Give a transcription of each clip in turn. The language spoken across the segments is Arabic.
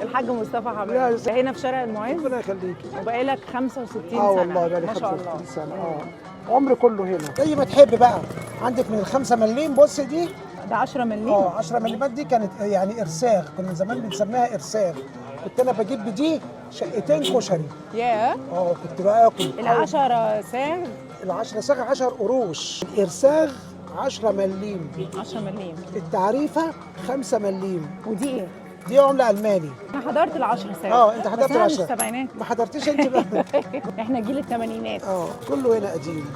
الحاج مصطفى حماد هنا في شارع المعز. ربنا يخليكي. وبقى لك 65 سنه. والله بقى لي ما شاء 65 الله. سنه. عمري كله هنا زي ما تحب بقى. عندك من ال5 مليم. بص دي ده 10 مليم. 10 مليمات دي كانت يعني ارساغ، كنا زمان بنسميها ارساغ. كنت انا بجيب بدي شقتين كشري. ياه. كنت بقى اكل. ال10 ساغ. ال10 صاغ 10 قروش. الارساغ 10 مليم. 10 مليم. التعريفه 5 مليم. ودي ايه؟ دي عمله الماني. انا حضرت ال10 ساغ. انت حضرت بس أنا مش ال10. السبعينات. ما حضرتيش انت بقى. احنا جيل الثمانينات. كله هنا قديم.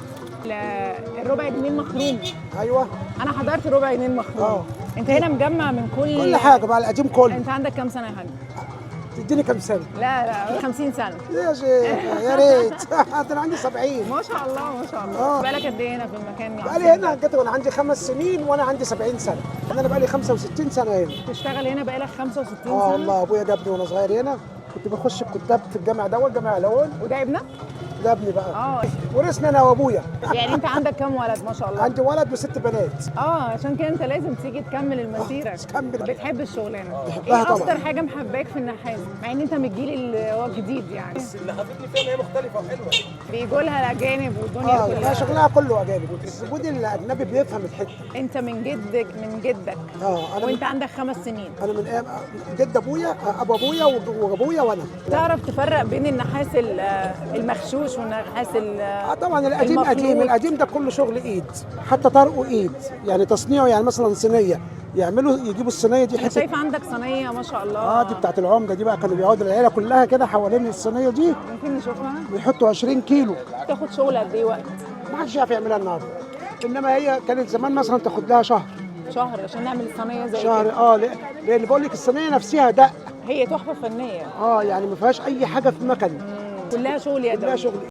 الربع جنيه المخروم. ايوه انا حضرت ربع جنيه المخروم. انت هنا مجمع من كل حاجه بقى، القديم كله. انت عندك كام سنه يا حاج؟ تديني كام سنه؟ لا 50 سنه. يا شيخ يا ريت. انا عندي 70. ما شاء الله ما شاء الله. بقالك قد ايه هنا في المكان؟ بقالي هنا جيت وانا عندي 5 سنين وانا عندي 70 سنه. انا بقالي 65 سنه هنا. تشتغل هنا بقالك 65 سنه؟ والله ابويا جابني وانا صغير هنا. كنت بخش الكتاب في الجامع دوت، جامع الاول. وده ابنك؟ ده ابني بقى. ورثني انا وابويا. يعني انت عندك كام ولد ما شاء الله؟ عندي ولد و6 بنات. عشان كده انت لازم تيجي تكمل المسيره. بتحب الشغلانه. بحبها طبعا. ايه اكتر حاجه محباك في النحاس مع ان انت من الجيل اللي هو جديد يعني؟ بس اللي حبتني فيها ان هي مختلفه وحلوه. بيجوا لها الاجانب والدنيا كلها. شغلها كله اجانب. الزبون الاجنبي بيفهم الحته. انت من جدك. انا وانت عندك 5 سنين. انا من جد ابويا، ابو ابويا وابويا وانا. تعرف تفرق بين النحاس المغشوش والنحاس طبعا القديم القديم ده كله شغل ايد. حتى طرقه ايد، يعني تصنيعه. يعني مثلا صينيه يجيبوا الصينيه دي. انا شايفه عندك صينيه ما شاء الله. دي بتاعت العمده دي بقى. كانوا بيقعدوا العيله كلها كده حوالين الصينيه دي. ممكن نشوفها؟ بيحطوا 20 كيلو. تاخد شغل قد ايه وقت؟ ما حدش يعرف يعملها النهارده. انما هي كانت زمان مثلا تاخد لها شهر عشان نعمل الصينيه زي شهر كده. لان بقول لك الصينيه نفسها دق. هي تحفه فنيه. يعني ما فيهاش اي حاجه في مكن. كلها شغل يدوي. كلها شغل